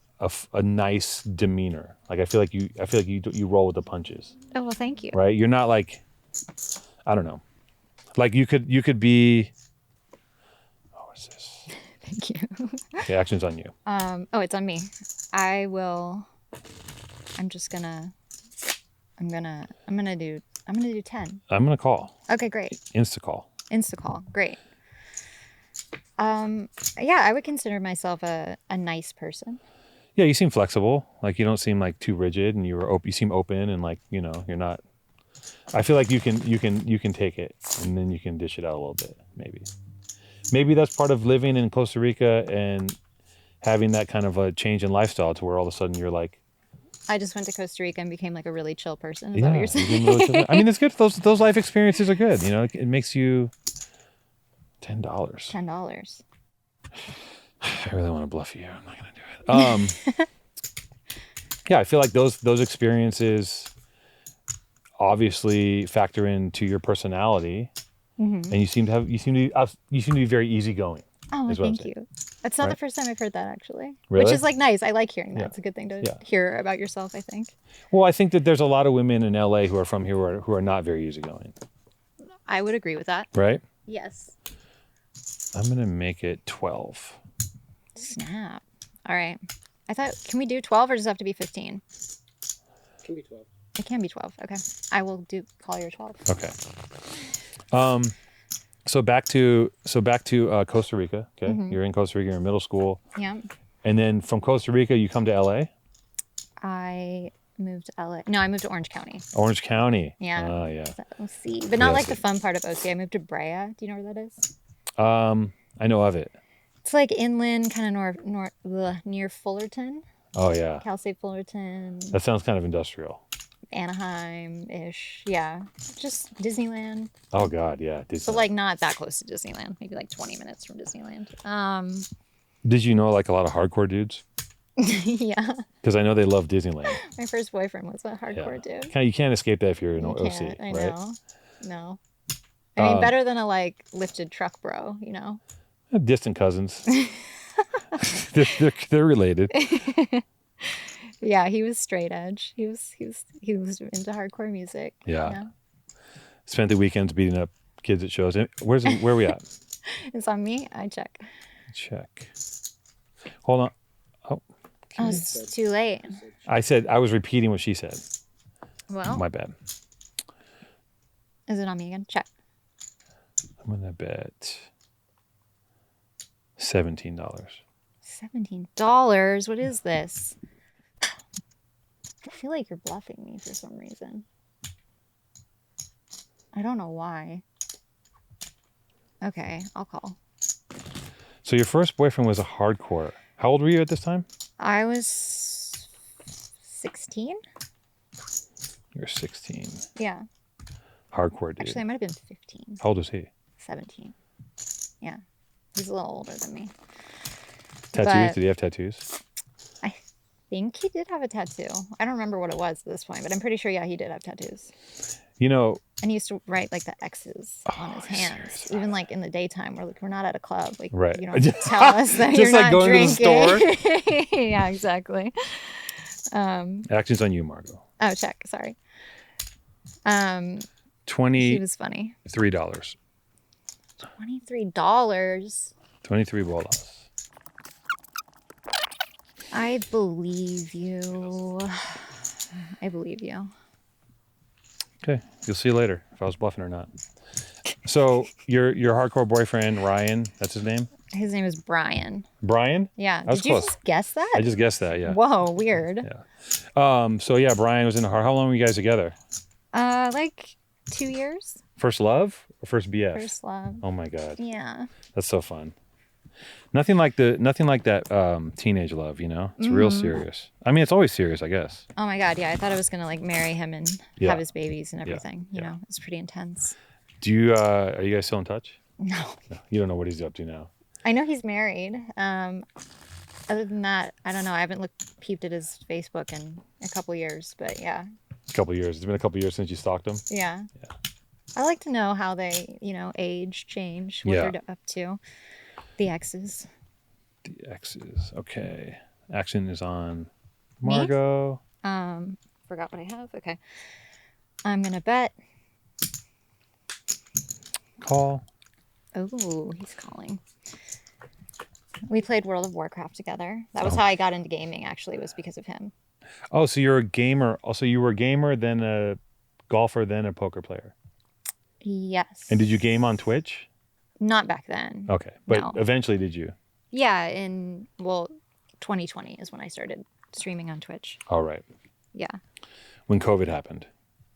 nice demeanor. Like I feel like you roll with the punches, Oh, well, thank you. right? You're not like, I don't know. Like you could be, oh, what's this? Thank you. Okay, action's on you. Oh, it's on me. I'm gonna do 10. I'm gonna call. Okay, great. Insta call. Insta call. Great. Yeah, I would consider myself a nice person. Yeah, you seem flexible. Like you don't seem like too rigid, and you seem open, and like you're not. I feel like you can take it, and then you can dish it out a little bit. Maybe that's part of living in Costa Rica and having that kind of a change in lifestyle to where all of a sudden you're like, I just went to Costa Rica and became like a really chill person. Is that what you're you saying? can really chill. I mean, it's good. Those life experiences are good. You know, it makes you $10. $10. I really want to bluff you. I'm not gonna do it. Yeah, I feel like those experiences obviously factor into your personality, and you seem to be very easygoing. Oh, is what I'm thank saying. you. That's not Right? the first time I've heard that actually. Really? Which is like nice. I like hearing that. Yeah. It's a good thing to Yeah. hear about yourself, I think. Well, I think that there's a lot of women in LA who are from here who are not very easygoing, I would agree with that. right? Yes. I'm gonna make it 12. Snap. All right. Can we do 12 or does it have to be 15? Can be 12. It can be 12. Okay. I will call your 12. Okay. So back to Costa Rica. Okay, you're in Costa Rica. You're in middle school, Yeah. and then from Costa Rica you come to LA, I moved to LA. No, I moved to Orange County. Orange County. Yeah. Oh yeah. Is that OC? But not Yeah, like OC. the fun part of OC. I moved to Brea. Do you know where that is? I know of it. It's like inland, kind of near Fullerton, Oh yeah. Cal State Fullerton, That sounds kind of industrial. Anaheim-ish. Yeah. Just Disneyland. Oh god, yeah. But like not that close to Disneyland. Maybe like 20 minutes from Disneyland. Did you know like a lot of hardcore dudes? Yeah. Because I know they love Disneyland. My first boyfriend was a hardcore dude. You can't escape that if you're in You OC, can't, I right? know. No. I mean, better than a like lifted truck bro, you know? Distant cousins. they're related. Yeah, he was straight edge. He was into hardcore music. Yeah. Spent the weekends beating up kids at shows. Where are we at? It's on me. I check. Check. Hold on. Oh. Oh, it's too late. I was repeating what she said. Well, My bad. is it on me again? Check. I'm gonna bet $17. $17. What is this? I feel like you're bluffing me for some reason. I don't know why. Okay, I'll call. So your first boyfriend was a hardcore. How old were you at this time? I was 16. You're 16. Yeah. Hardcore dude. Actually, I might have been 15. How old is he? 17. Yeah. He's a little older than me. Tattoos? But- Did he have tattoos? I think he did have a tattoo. I don't remember what it was at this point, but I'm pretty sure, yeah, he did have tattoos. You know, And he used to write like the X's on his he's hands, serious even like in the daytime. We're like, we're not at a club. Like, Right. you don't tell us that Just you're like not going drinking. to the Yeah, exactly. action's on you, Margaux. Oh, check. Sorry. He $23. was funny. $23. 23 bolas. I believe you. I believe you. Okay, you'll see later if I was bluffing or not. So your hardcore boyfriend Ryan, that's his name. His name is Brian. Brian. Yeah. That was Did you close. just guess that? I just guessed that. Yeah. Whoa, weird. Yeah. So yeah, Brian was in the heart. How long were you guys together? Like 2 years. First love or first BF? First love. Oh my god, Yeah. that's so fun. Nothing like that teenage love. You know, it's real serious. I mean, it's always serious, I guess. Oh my god, yeah. I thought I was gonna like marry him and Yeah. have his babies and everything. You Yeah. know, it's pretty intense. Do you? Are you guys still in touch? No. No, you don't know what he's up to now. I know he's married. Other than that, I don't know. I haven't peeped at his Facebook in a couple years, but yeah. A couple years. It's been a couple years since you stalked him. Yeah. I like to know how they, age, change, what Yeah. they're up to. The exes. The X's. Okay. Action is on Me? Margaux. Forgot what I have. Okay. I'm going to bet. Call. Oh, he's calling. We played World of Warcraft together. That was how I got into gaming, actually, was because of him. Oh, so you're a gamer. Also, you were a gamer, then a golfer, then a poker player. Yes. And did you game on Twitch? Not back then. Okay. But No. eventually did you? Yeah, 2020 is when I started streaming on Twitch. All right. Yeah. When COVID happened.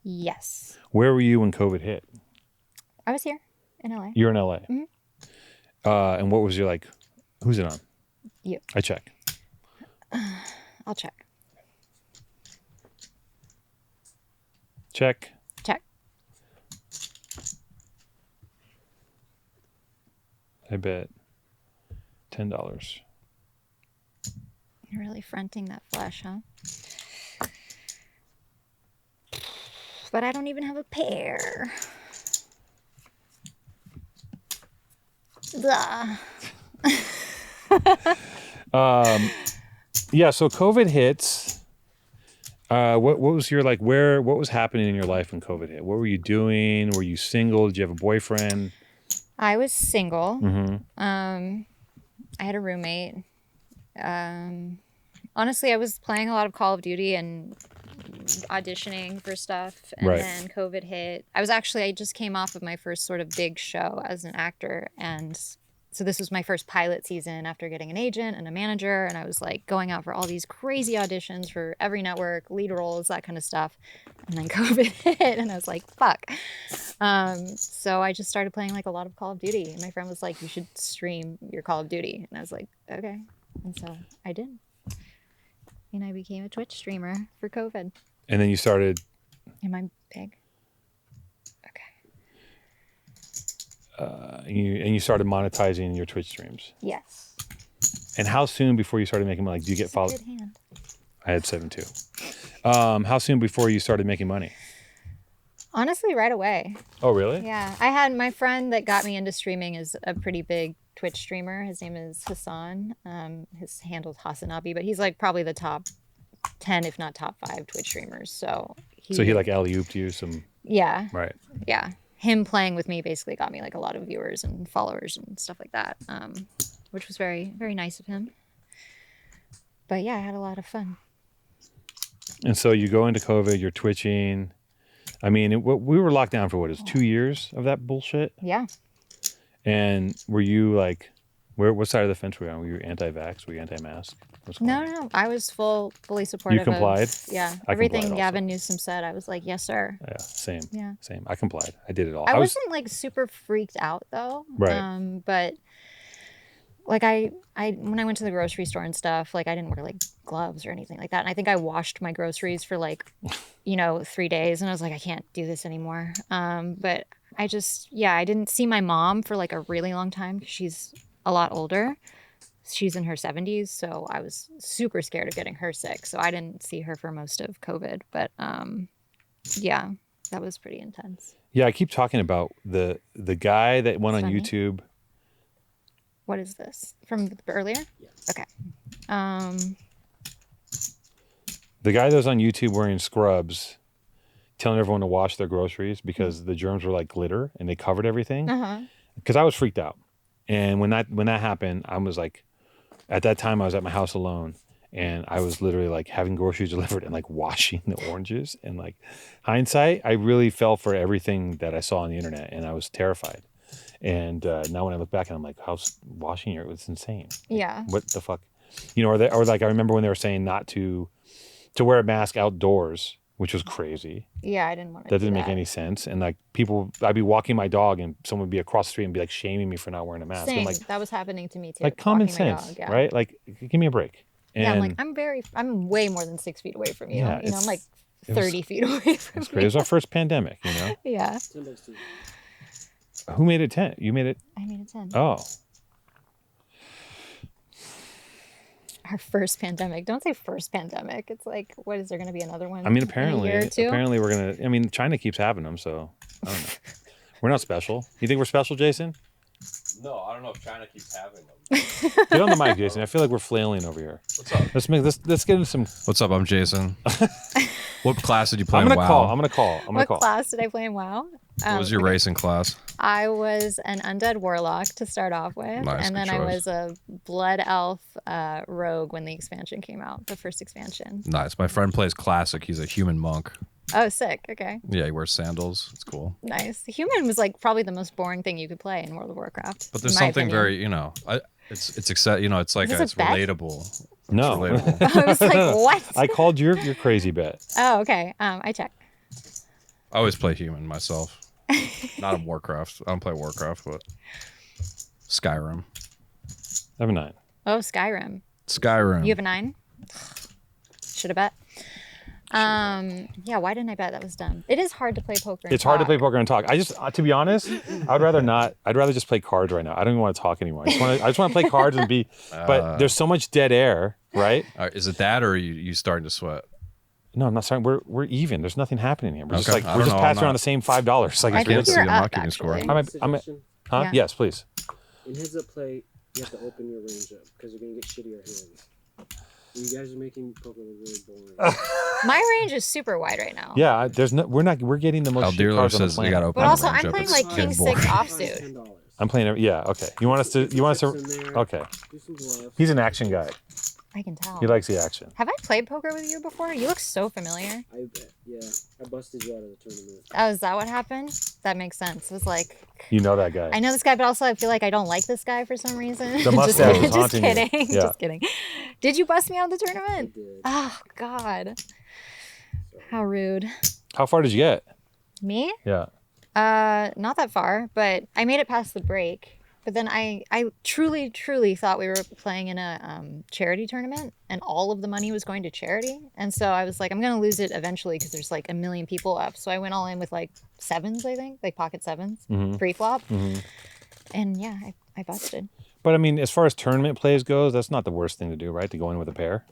Yes. Where were you when COVID hit? I was here in LA. You're in LA. Mhm. And what was your like, who's it on? You. I check. I'll check. Check. Check. I bet $10. You're really fronting that flush, huh? But I don't even have a pair. Blah. Yeah, so COVID hits. What was your like what was happening in your life when COVID hit? What were you doing? Were you single? Did you have a boyfriend? I was single. Mm-hmm. I had a roommate. Honestly, I was playing a lot of Call of Duty and auditioning for stuff, and Right. then COVID hit. I just came off of my first sort of big show as an actor, and so this was my first pilot season after getting an agent and a manager, and I was like going out for all these crazy auditions for every network, lead roles, that kind of stuff. And then COVID hit, and I was like, fuck. So I just started playing like a lot of Call of Duty, and my friend was like, you should stream your Call of Duty. And I was like, okay. And so I did. And I became a Twitch streamer for COVID. And then you started. Am I big? Okay. And you started monetizing your Twitch streams. Yes. And how soon before you started making money? Like, do you get It's a followed? good hand. I had 7 too. How soon before you started making money? Honestly, right away. Oh, really? Yeah. I had my friend that got me into streaming is a pretty big Twitch streamer. His name is Hassan. His handle's Hasanabi, but he's like probably the top 10, if not top 5 Twitch streamers. So he like alley-ooped you some. Yeah. Right. Yeah. Him playing with me basically got me like a lot of viewers and followers and stuff like that, which was very, very nice of him. But yeah, I had a lot of fun. And so you go into COVID, you're twitching. I mean, we were locked down for what is 2 years of that bullshit. Yeah. And were you like, what side of the fence were you on? Were you anti-vax? Were you anti-mask? What's going on? No. I was fully supportive. You complied? Of, yeah. I Everything complied also. Gavin Newsom said, I was like, yes, sir. Yeah, same. Yeah. Same. I complied. I did it all. I wasn't like super freaked out though. Right. But like I when I went to the grocery store and stuff, like I didn't wear like gloves or anything like that. And I think I washed my groceries for like, 3 days, and I was like, I can't do this anymore. But I just, I didn't see my mom for like a really long time because she's a lot older. She's in her 70s, so I was super scared of getting her sick. So I didn't see her for most of COVID. But yeah, that was pretty intense. Yeah, I keep talking about the guy that went on Funny. YouTube. What is this? From earlier? Yeah. Okay. The guy that was on YouTube wearing scrubs, telling everyone to wash their groceries because the germs were like glitter and they covered everything. Because I was freaked out. And when that happened, I was like, at that time I was at my house alone. And I was literally like having groceries delivered and like washing the oranges. And like hindsight, I really fell for everything that I saw on the internet, and I was terrified. And now when I look back, and I'm like, how's washing your? It's insane. Yeah. What the fuck? Or like I remember when they were saying not to wear a mask outdoors, which was crazy. Yeah, I didn't want to. That didn't make any sense. And like people, I'd be walking my dog, and someone would be across the street and be like shaming me for not wearing a mask. Same. I'm like, That was happening to me too. like common walking my sense, dog, yeah. right? Like, give me a break. And Yeah, I'm like, I'm way more than 6 feet away from you. Yeah, I'm like it was- 30 feet away from it's great. It was our first pandemic, Yeah. 10 bucks too. Who made it 10? You made it? I made it 10. Oh. Our first pandemic. Don't say first pandemic. It's like, what is there going to be another one? I mean, in a apparently year or two? we're going to, I mean, China keeps having them, so I don't know. We're not special. You think we're special, Jason? No, I don't know if China keeps having them. Get on the mic, Jason. I feel like we're flailing over here. What's up? Let's get into some. What's up? I'm Jason. What class did you play I'm in gonna WoW? call. I'm gonna call. What class did I play in WoW? What was your racing class? I was an undead warlock to start off with, Nice, and good then I choice. was a blood elf rogue when the expansion came out, the first expansion. Nice. My friend plays classic. He's a human monk. Oh, sick. Okay, Yeah, he wears sandals. It's cool. nice. The human was like probably the most boring thing you could play in World of Warcraft. But there's in my something opinion. very, it's like Is this it's a bet? relatable. No. It's relatable. I was like, what? I called your crazy bet. Oh, okay. I check. I always play human myself. Not in Warcraft. I don't play Warcraft, but Skyrim. I have a 9. Oh, Skyrim. Skyrim. You have a 9? Should have bet. Yeah, why didn't I bet? That was dumb. It is hard to play poker. And It's hard to talk. play poker and talk. I just, to be honest, I'd rather not. I'd rather just play cards right now. I don't even want to talk anymore. I just want to play cards and be. But there's so much dead air, right? Is it that, or are you starting to sweat? No, I'm not sorry. We're even. There's nothing happening here. We're just Okay. like I we're don't just know, passing I'm around not- the same $5. Like I it's think ridiculous. see you're the up, marketing score. actually. Suggestion? Huh? Yeah. Yes, please. In heads up play, you have to open your range up because you're gonna get shittier hands. You guys are making poker look really boring. My range is super wide right now. Yeah, there's no. We're getting the most shit Aldirlo cards on the says you planet. got to open But the also, range I'm up. playing It's like getting King boring. 6 Find offsuit. $10. I'm playing. Yeah. Okay. You want us to? You want us Chips to? in there, Okay. Do some bluffs. He's an action guy. I can tell. He likes the action. Have I played poker with you before? You look so familiar. I bet. Yeah, I busted you out of the tournament. Oh, is that what happened? That makes sense. It was like, You know that guy. I know this guy, but also I feel like I don't like this guy for some reason. The mustache is just haunting you. kidding. Yeah. Just kidding. Did you bust me out of the I tournament? did. Oh, God. How rude. How far did you get? Me? Yeah. Not that far, but I made it past the break. But then I truly, truly thought we were playing in a charity tournament and all of the money was going to charity. And so I was like, I'm going to lose it eventually because there's like a million people up. So I went all in with like 7s, I think, like pocket 7s, pre-flop. And yeah, I busted. But I mean, as far as tournament plays goes, that's not the worst thing to do, right? To go in with a pair.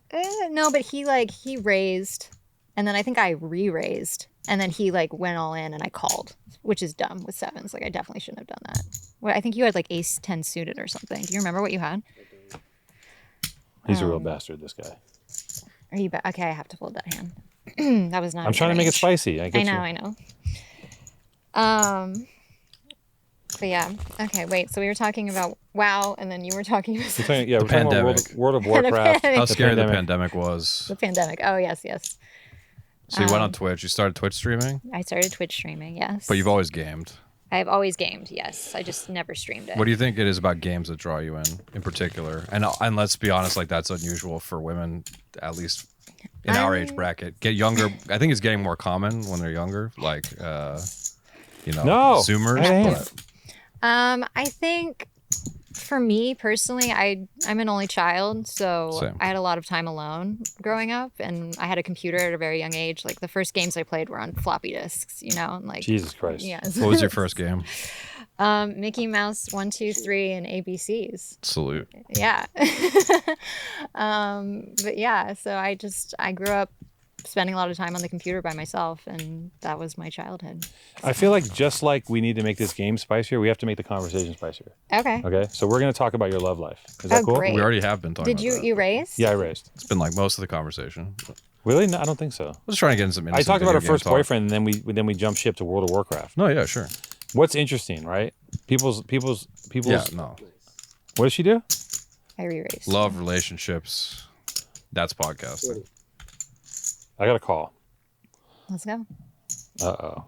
No, but he raised and then I think I re-raised and then he like went all in and I called, which is dumb with 7s. Like I definitely shouldn't have done that. Well, I think you had like ace 10 suited or something. Do you remember what you had? He's a real bastard, this guy. Are you okay? I have to fold that hand. That was not. I'm trying to make it spicy. I get I you. know. But yeah. Okay. Wait. So we were talking about WoW, and then you were talking about We're talking about pandemic. World of Warcraft. pandemic. How scary the pandemic. pandemic was. the pandemic. Oh yes, yes. So you went on Twitch. You started Twitch streaming, I started Twitch streaming. Yes. but you've always gamed. I've always gamed. Yes. I just never streamed it. What do you think it is about games that draw you in particular? And let's be honest, like that's unusual for women, at least in our age bracket. Get younger. I think it's getting more common when they're younger, like No. Zoomers. Hey. But I think For me personally, I'm an only child, so Same. I had a lot of time alone growing up, and I had a computer at a very young age. Like the first games I played were on floppy disks, and like Jesus Christ. yeah. What was your first game? Mickey Mouse 1, 2, 3, and ABCs. Salute. Yeah. But yeah, so I grew up spending a lot of time on the computer by myself, and that was my childhood. I feel like just like we need to make this game spicier, we have to make the conversation spicier. Okay. Okay, so we're gonna talk about your love life. Is that Oh, cool? great. We already have been talking Did about that. you race? Yeah, I raised. It's been like most of the conversation. Really? No, I don't think so. I was trying to get into some I talked about video our game first talk. boyfriend, and then we jumped ship to World of Warcraft. No, yeah, sure. What's interesting, right? People's. Yeah, no. What does she do? I re-raced. Love, relationships. That's podcasting. I got a call. Let's go. Uh-oh.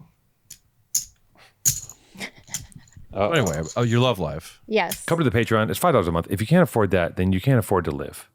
Anyway, your love life. Yes. Come to the Patreon. It's $5 a month. If you can't afford that, then you can't afford to live.